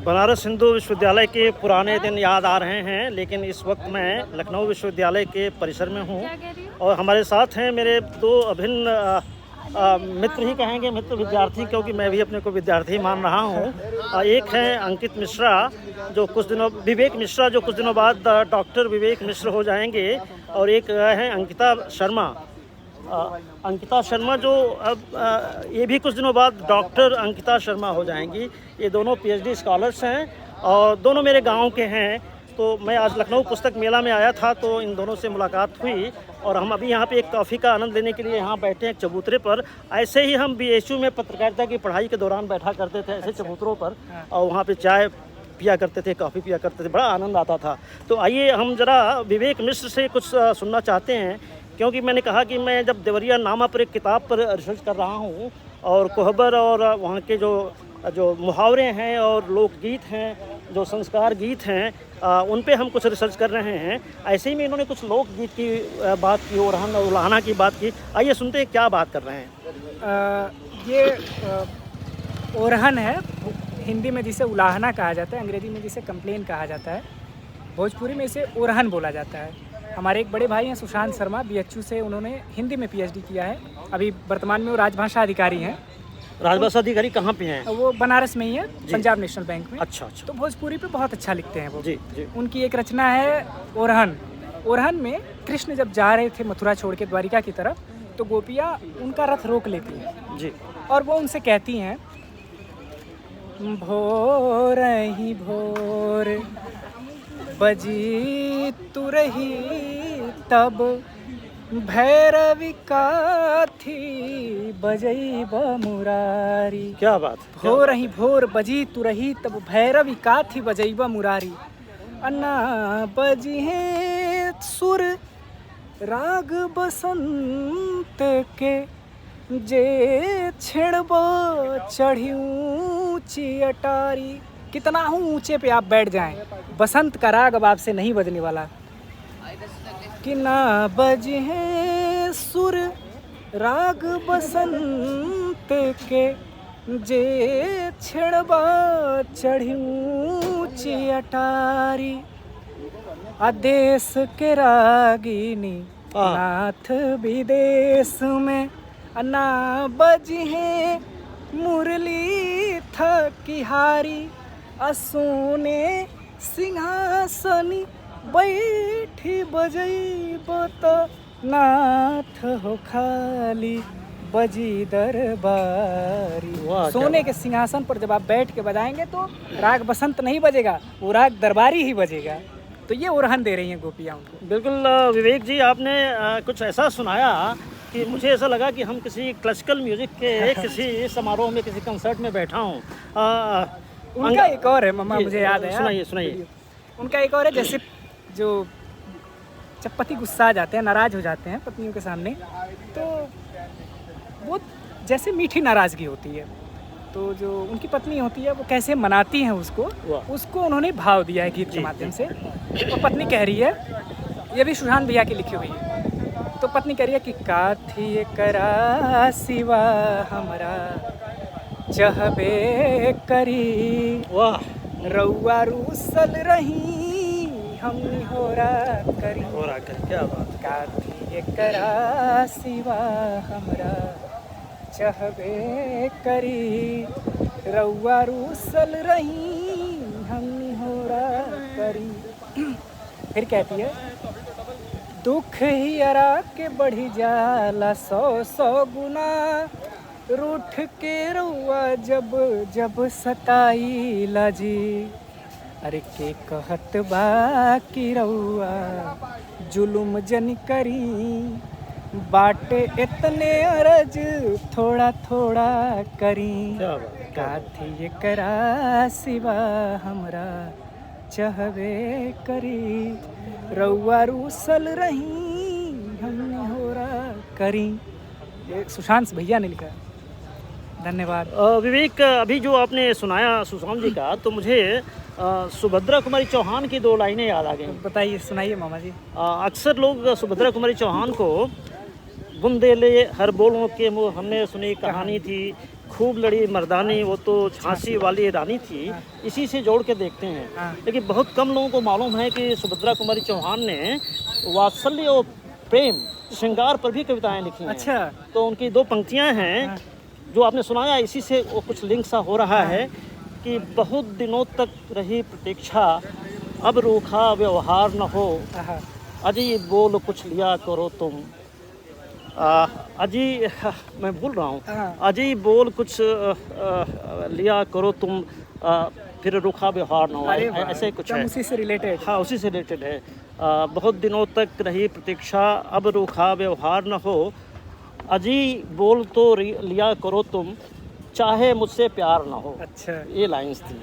बनारस हिंदू विश्वविद्यालय के पुराने दिन याद आ रहे हैं, लेकिन इस वक्त मैं लखनऊ विश्वविद्यालय के परिसर में हूँ और हमारे साथ हैं मेरे दो अभिन्न मित्र ही कहेंगे, मित्र विद्यार्थी, क्योंकि मैं भी अपने को विद्यार्थी मान रहा हूँ। एक हैं अंकित मिश्रा, जो कुछ दिनों विवेक मिश्रा, जो कुछ दिनों बाद डॉक्टर विवेक मिश्र हो जाएंगे, और एक हैं अंकिता शर्मा। अंकिता शर्मा जो अब ये भी कुछ दिनों बाद डॉक्टर अंकिता शर्मा हो जाएंगी। ये दोनों पीएचडी स्कॉलर्स हैं और दोनों मेरे गांव के हैं। तो मैं आज लखनऊ पुस्तक मेला में आया था, तो इन दोनों से मुलाकात हुई और हम अभी यहाँ पे एक कॉफ़ी का आनंद लेने के लिए यहाँ बैठे हैं चबूतरे पर। ऐसे ही हम बीएचयू में पत्रकारिता की पढ़ाई के दौरान बैठा करते थे ऐसे चबूतरों पर, और वहाँ पे चाय पिया करते थे, कॉफ़ी पिया करते थे, बड़ा आनंद आता था। तो आइए हम ज़रा विवेक मिश्र से कुछ सुनना चाहते हैं, क्योंकि मैंने कहा कि मैं जब देवरिया नामा पर एक किताब पर रिसर्च कर रहा हूँ और कोहबर और वहाँ के जो मुहावरे हैं और लोकगीत हैं, जो संस्कार गीत हैं, उन पे हम कुछ रिसर्च कर रहे हैं। ऐसे ही में इन्होंने कुछ लोकगीत की बात की, ओरहन और उलाहना की बात की। आइए सुनते हैं क्या बात कर रहे हैं। ये ओरहन है, हिंदी में जिसे उलाहना कहा जाता है, अंग्रेजी में जिसे कंप्लेन कहा जाता है, भोजपुरी में इसे ओरहन बोला जाता है। हमारे एक बड़े भाई हैं सुशांत शर्मा, बीएचयू से उन्होंने हिंदी में पीएचडी किया है। अभी वर्तमान में वो राजभाषा अधिकारी हैं। राजभाषा अधिकारी कहाँ पे हैं? वो बनारस में ही है, पंजाब नेशनल बैंक में। अच्छा अच्छा। तो भोजपुरी पे बहुत अच्छा लिखते हैं वो। जी जी। उनकी एक रचना है ओरहन। ओरहन में कृष्ण जब जा रहे थे मथुरा छोड़ के द्वारिका की तरफ, तो गोपियाँ उनका रथ रोक लेती हैं जी, और वो उनसे कहती हैं, भोर ही भोर बजी तू रही तब, भैरवी का थी बजई मुरारी। क्या बात। भोर ही भोर बजी तू रही तब, भैरवी का थी बजई मुरारी। अन्ना बजी है सुर राग बसंत के, जे छेड़बो चढ़ी ऊंची अटारी। कितना हूँ ऊंचे पे आप बैठ जाएं, बसंत का राग अब आपसे नहीं बजने वाला। कि ना बजे हैं सुर राग बसंत के, जे छेड़बा चढ़ी ऊंची अटारी। आदेश के रागिनी नाथ विदेश में, ना बजी है मुरली थकिहारी। असोने सिंहासनी बैठी बजई तो, नाथ हो खाली बजी दरबारी। सोने के सिंहासन पर जब आप बैठ के बजाएंगे तो राग बसंत नहीं बजेगा, वो राग दरबारी ही बजेगा। तो ये ओरहन दे रही हैं गोपियाँ उनको। बिल्कुल विवेक जी, आपने कुछ ऐसा सुनाया कि मुझे ऐसा लगा कि हम किसी क्लासिकल म्यूजिक के किसी समारोह में, किसी कंसर्ट में बैठा हूँ। उनका एक और है मम्मा, मुझे याद है। सुनाइए सुनाइए। उनका एक और है, जैसे जो जब पति गुस्सा आ जाते हैं, नाराज़ हो जाते हैं पत्नियों के सामने, तो वो जैसे मीठी नाराज़गी होती है, तो जो उनकी पत्नी होती है वो कैसे मनाती हैं उसको उन्होंने भाव दिया है गीत के माध्यम से। तो पत्नी कह रही है, ये भी सुशांत भैया की लिखी हुई है, तो पत्नी कह रही है कि काथी करा सिवा हमरा चहबे करी। वाह। रउआ रूसल रही हम होरा करी। होरा करी, क्या बात। काथी करा सिवा हमरा चहबे करी, रउआ रूसल रही हम होरा करी। फिर कहती है, दुख ही अरा के बढ़ी जाला 100 गुना, रूठ के रउआ जब जब सताई लाजी। अरे के कहत बा कि रउआ जुलुम जन करी, बाटे इतने अरज थोड़ा थोड़ा करी। काथी करा सिवा हमरा चहबे करी, रउआ रूसल रही हम होरा करी। ये सुशांत भैया ने लिखा है। धन्यवाद। विवेक, अभी जो आपने सुनाया सुशांत जी का, तो मुझे सुभद्रा कुमारी चौहान की 2 लाइनें याद आ गई। बताइए, सुनाइए मामा जी। अक्सर लोग सुभद्रा कुमारी चौहान को बुंदेले हर बोलों के मुँह हमने सुनी कहानी थी, खूब लड़ी मर्दानी, वो तो झांसी वाली रानी थी, हाँ। इसी से जोड़ के देखते हैं। हाँ। लेकिन बहुत कम लोगों को मालूम है कि सुभद्रा कुमारी चौहान ने वात्सल्य और प्रेम श्रृंगार पर भी कविताएं लिखी हैं। अच्छा। तो उनकी 2 पंक्तियां हैं हाँ। जो आपने सुनाया, इसी से वो कुछ लिंक सा हो रहा है कि बहुत दिनों तक रही प्रतीक्षा, अब रूखा व्यवहार न हो, हाँ। अजी बोल कुछ लिया करो तुम। अजी मैं भूल रहा हूँ, हाँ। अजी बोल कुछ लिया करो तुम, फिर रूखा व्यवहार न हो, अरे वाह, ऐसे कुछ एकदम है। उसी से रिलेटेड। हाँ, उसी से रिलेटेड है। बहुत दिनों तक रही प्रतीक्षा, अब रूखा व्यवहार न हो, अजी बोल तो लिया करो तुम, चाहे मुझसे प्यार न हो। अच्छा। ये लाइंस थी।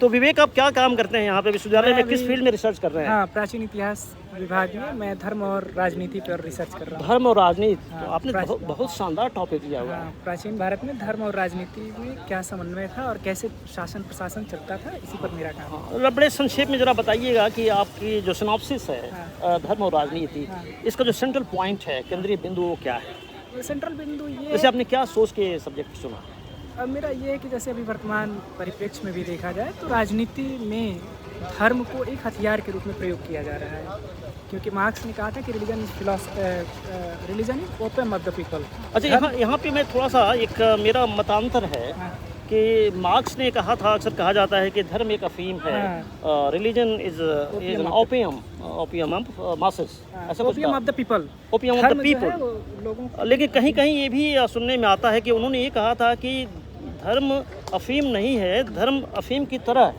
तो विवेक, आप क्या काम करते हैं यहाँ पे विश्वविद्यालय में, मैं किस अभी- फील्ड में रिसर्च कर रहे हैं? हाँ, प्राचीन इतिहास विभाग में मैं धर्म और राजनीति पर रिसर्च कर रहा हूँ। धर्म और राजनीति, हाँ, तो आपने प्राचीन- बहुत शानदार टॉपिक लिया हुआ है। हाँ, प्राचीन भारत में धर्म और राजनीति में क्या समन्वय था और कैसे शासन प्रशासन चलता था, इसी पर मेरा काम है। हाँ, बड़े संक्षेप में जरा बताइएगा कि आपकी जो सिनॉप्सिस है धर्म और राजनीति, हाँ। इसका जो सेंट्रल पॉइंट है, केंद्रीय बिंदु, वो क्या है? सेंट्रल बिंदु ये जैसे आपने क्या सोच के सब्जेक्ट चुना? अब मेरा ये है कि जैसे अभी वर्तमान परिप्रेक्ष्य में भी देखा जाए तो राजनीति में धर्म को एक हथियार के रूप में प्रयोग किया जा रहा है, क्योंकि मार्क्स ने कहा था कि religion is open of the people. अच्छा, यहाँ पे मैं थोड़ा सा एक मेरा मतांतर है हाँ। कि मार्क्स ने कहा था, अक्सर कहा जाता है कि धर्म एक अफीम है, religion is an opium of masses, ऐसा कुछ opium of the people, opium of the people. लोगों लेकिन कहीं कहीं ये भी सुनने में आता है कि उन्होंने ये कहा था कि धर्म अफीम नहीं है, धर्म अफीम की तरह है,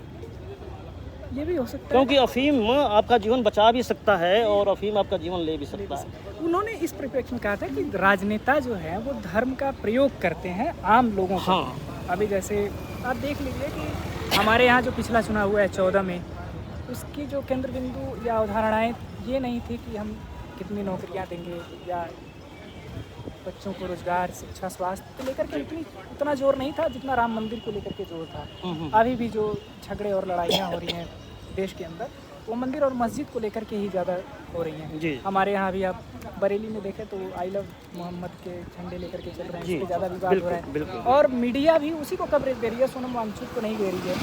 ये भी हो सकता है, क्योंकि अफीम आपका जीवन बचा भी सकता है और अफीम आपका जीवन ले भी सकता है। उन्होंने इस परिप्रेक्ष्य में कहा था कि राजनेता जो है वो धर्म का प्रयोग करते हैं आम लोगों को। हाँ। अभी जैसे आप देख लीजिए कि हमारे यहाँ जो पिछला चुनाव हुआ है 14 में, उसकी जो केंद्र बिंदु या अवधारणाएं ये नहीं थी कि हम कितनी नौकरियां देंगे या बच्चों को रोजगार, शिक्षा, स्वास्थ्य को लेकर के उतना जोर नहीं था जितना राम मंदिर को लेकर के जोर था। अभी भी जो झगड़े और लड़ाइयाँ हो रही हैं देश के अंदर, वो मंदिर और मस्जिद को लेकर के ही ज़्यादा हो रही हैं। जी। हमारे यहाँ भी आप बरेली में देखें तो आई लव मोहम्मद के झंडे लेकर के चल रहे हैं, जी, इससे ज़्यादा विवाद हो रहा है। बिल्कुल। और मीडिया भी उसी को कवरेज दे रही है, सोनम वांगचुक को नहीं दे रही है।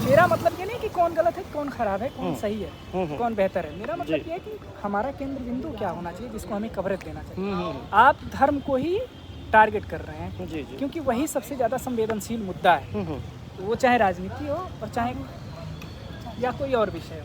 मेरा मतलब ये नहीं कि कौन गलत है, कौन खराब है, कौन सही है, कौन बेहतर है। मेरा मतलब ये है कि हमारा केंद्र बिंदु क्या होना चाहिए जिसको हमें कवरेज देना चाहिए। आप धर्म को ही टारगेट कर रहे हैं, जी जी। क्योंकि वही सबसे ज़्यादा संवेदनशील मुद्दा है, वो चाहे राजनीति हो और चाहे या कोई और विषय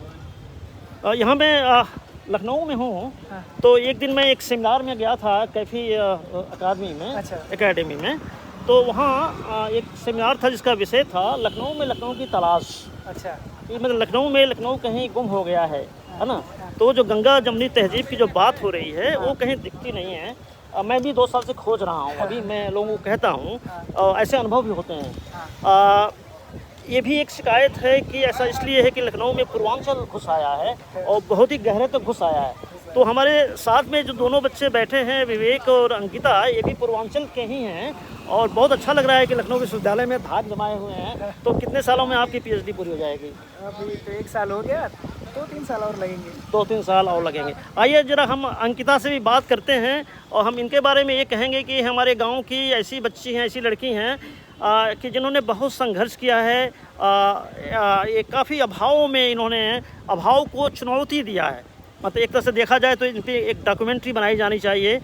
हो। यहाँ मैं लखनऊ में हूँ, हाँ। तो एक दिन मैं एक सेमिनार में गया था कैफी अकादमी में, अच्छा। एकेडमी में। तो वहाँ एक सेमिनार था जिसका विषय था लखनऊ में लखनऊ की तलाश। अच्छा। कि मतलब लखनऊ में लखनऊ कहीं गुम हो गया है ना? तो जो गंगा जमुनी तहजीब की जो बात हो रही है वो कहीं दिखती नहीं है। मैं भी 2 साल से खोज रहा हूँ, अभी मैं लोगों को कहता हूँ, ऐसे अनुभव भी होते हैं। ये भी एक शिकायत है कि ऐसा इसलिए है कि लखनऊ में पूर्वांचल घुस आया है और बहुत ही गहरे तक घुस आया है। तो हमारे साथ में जो दोनों बच्चे बैठे हैं, विवेक और अंकिता, ये भी पूर्वांचल के ही हैं और बहुत अच्छा लग रहा है कि लखनऊ विश्वविद्यालय में धाक जमाए हुए हैं। तो कितने सालों में आपकी पीएचडी पूरी हो जाएगी? अभी तो 1 साल हो गया, 2-3 साल और लगेंगे। 2-3 साल और लगेंगे। आइए जरा हम अंकिता से भी बात करते हैं और हम इनके बारे में ये कहेंगे कि हमारे गांव की ऐसी बच्ची हैं, ऐसी लड़की हैं कि जिन्होंने बहुत संघर्ष किया है। ये काफ़ी अभावों में इन्होंने अभाव को चुनौती दिया है। मतलब एक तरह से देखा जाए तो इन पर एक डॉक्यूमेंट्री बनाई जानी चाहिए।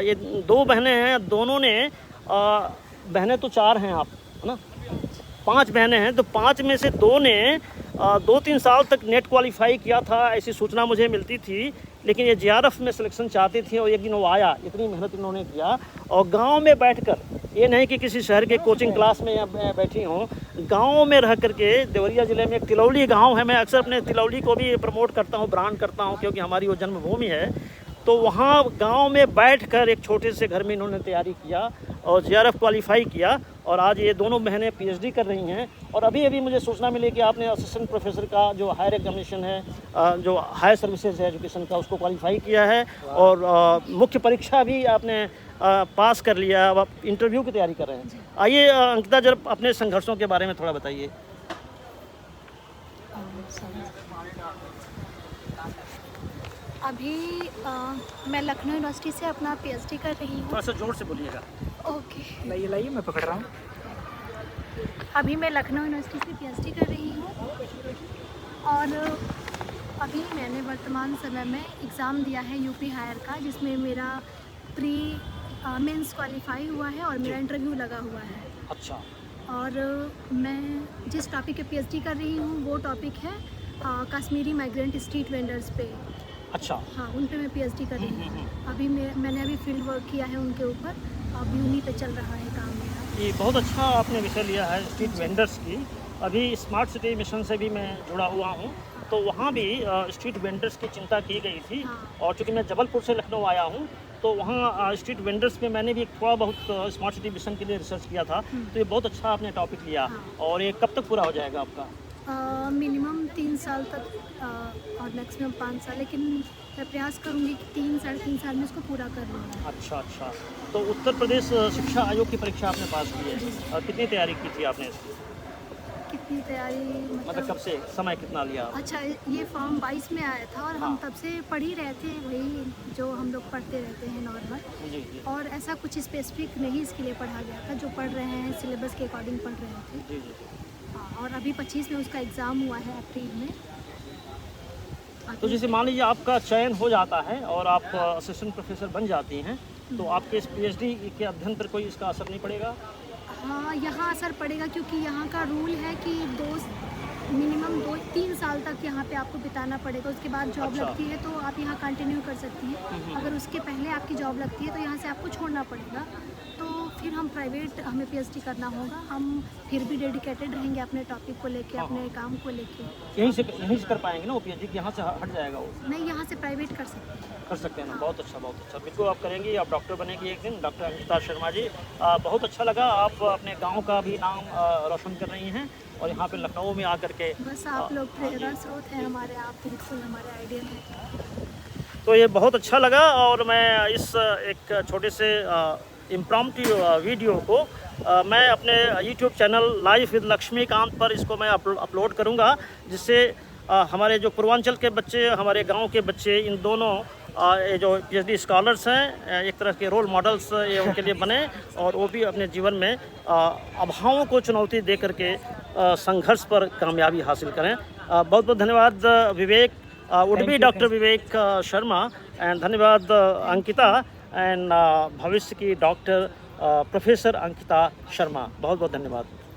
ये 2 बहनें हैं, दोनों ने बहनें तो 4 हैं आप, है ना? 5 बहनें हैं, तो 5 में से 2 ने 2-3 साल तक नेट क्वालिफाई किया था, ऐसी सूचना मुझे मिलती थी। लेकिन ये जेआरएफ में सिलेक्शन चाहती थी और एक दिन वो आया। इतनी मेहनत इन्होंने किया और गांव में बैठकर, ये नहीं कि किसी शहर के कोचिंग क्लास में या बैठी हों, गांव में रह करके, देवरिया ज़िले में एक तिलौली गांव है, मैं अक्सर अपने तिलौली को भी प्रमोट करता हूं, ब्रांड करता हूं, क्योंकि हमारी वो जन्मभूमि है। तो वहाँ गांव में बैठकर एक छोटे से घर में इन्होंने तैयारी किया और जेआरएफ क्वालिफाई किया और आज ये दोनों बहनें पीएचडी कर रही हैं। और अभी अभी मुझे सूचना मिली कि आपने असिस्टेंट प्रोफेसर का जो हायर एग्जामिनेशन है, जो हायर सर्विसेज है एजुकेशन का, उसको क्वालिफाई किया है और मुख्य परीक्षा भी आपने पास कर लिया। अब आप इंटरव्यू की तैयारी कर रहे हैं। आइए अंकिता, जरा अपने संघर्षों के बारे में थोड़ा बताइए। अभी मैं लखनऊ यूनिवर्सिटी से अपना पीएचडी कर रही हूँ। थोड़ा सा जोर से बोलिएगा। ओके। लाइए लाइए, मैं पकड़ रहा हूँ। अभी मैं लखनऊ यूनिवर्सिटी से पीएचडी कर रही हूँ और अभी मैंने वर्तमान समय में एग्ज़ाम दिया है यूपी हायर का, जिसमें मेरा प्री मेंस क्वालिफाई हुआ है और मेरा इंटरव्यू लगा हुआ है। अच्छा। और मैं जिस टॉपिक पे पीएचडी कर रही हूँ वो टॉपिक है कश्मीरी माइग्रेंट स्ट्रीट वेंडर्स पे। अच्छा। हाँ, उन पे मैं पीएचडी कर रही हूँ। अभी मैंने अभी फील्ड वर्क किया है उनके ऊपर, अभी उन्हीं पे चल रहा है काम मेरा। ये बहुत अच्छा आपने विषय लिया है स्ट्रीट वेंडर्स की। अभी स्मार्ट सिटी मिशन से भी मैं जुड़ा हुआ हूँ, तो वहाँ भी स्ट्रीट वेंडर्स की चिंता की गई थी। हाँ। और चूँकि मैं जबलपुर से लखनऊ आया हूँ, तो वहाँ स्ट्रीट वेंडर्स पे मैंने भी एक थोड़ा बहुत स्मार्ट सिटी मिशन के लिए रिसर्च किया था। तो ये बहुत अच्छा आपने टॉपिक लिया। हाँ। और ये कब तक पूरा हो जाएगा आपका? मिनिमम 3 साल तक और मैक्सिमम 5 साल, लेकिन मैं प्रयास करूँगी कि 3 साढ़े 3 साल में इसको पूरा कर लूँगा। अच्छा अच्छा। तो उत्तर प्रदेश शिक्षा आयोग की परीक्षा आपने पास की है, कितनी तैयारी की थी आपने इसकी? कितनी तैयारी मतलब कब से, समय कितना लिया? अच्छा, ये फॉर्म 22 में आया था और हम हाँ। तब से पढ़ ही रहे थे, वही जो हम लोग पढ़ते रहते हैं नॉर्मल। जी जी और ऐसा कुछ स्पेसिफिक नहीं इसके लिए पढ़ा गया था, जो पढ़ रहे हैं सिलेबस के अकॉर्डिंग पढ़ रहे थे। जी जी। हाँ, और अभी 25 में उसका एग्ज़ाम हुआ है अप्रैल में। तो जैसे मान लीजिए आपका चयन हो जाता है और आप असिस्टेंट प्रोफेसर बन जाती हैं, तो आपके इस पीएचडी के अध्ययन पर कोई इसका असर नहीं पड़ेगा? हाँ, यहाँ असर पड़ेगा क्योंकि यहाँ का रूल है कि मिनिमम 2-3 साल तक यहाँ पे आपको बिताना पड़ेगा। उसके बाद जॉब अच्छा। लगती है तो आप यहाँ कंटिन्यू कर सकती हैं। अगर उसके पहले आपकी जॉब लगती है तो यहाँ से आपको छोड़ना पड़ेगा। तो फिर हम प्राइवेट, हमें पीएचडी करना होगा। हम फिर भी डेडिकेटेड रहेंगे अपने टॉपिक को लेके, अपने काम को लेके। यहीं से कर पाएंगे ना वो पीएचडी, यहाँ से हट जाएगा वो? नहीं, यहाँ से प्राइवेट कर सकते हैं। कर सकते हैं ना। बहुत अच्छा, बहुत अच्छा। बिल्कुल आप करेंगी, आप डॉक्टर बनेंगी एक दिन। डॉक्टर अंकिता शर्मा जी, बहुत अच्छा लगा। आप अपने गांव का भी नाम रोशन कर रही हैं और यहाँ पे लखनऊ में आकर के बस आप लोग प्रेरणा स्रोत हैं हमारे, आप बिल्कुल हमारे आइडियल हैं। तो ये बहुत अच्छा लगा। और मैं इस एक छोटे से इम्प्रॉम्प्टू वीडियो को मैं अपने YouTube channel life with Lakshmikant पर इसको मैं अपलोड करूँगा, जिससे हमारे जो पूर्वांचल के बच्चे, हमारे गांव के बच्चे, इन दोनों ये जो पीएचडी स्कॉलर्स हैं, एक तरह के रोल मॉडल्स ये उनके लिए बने और वो भी अपने जीवन में अभावों को चुनौती दे करके संघर्ष पर कामयाबी हासिल करें। बहुत बहुत धन्यवाद Vivek, would be doctor Vivek Sharma, and धन्यवाद अंकिता, एंड भविष्य की डॉक्टर प्रोफेसर अंकिता शर्मा। बहुत बहुत धन्यवाद।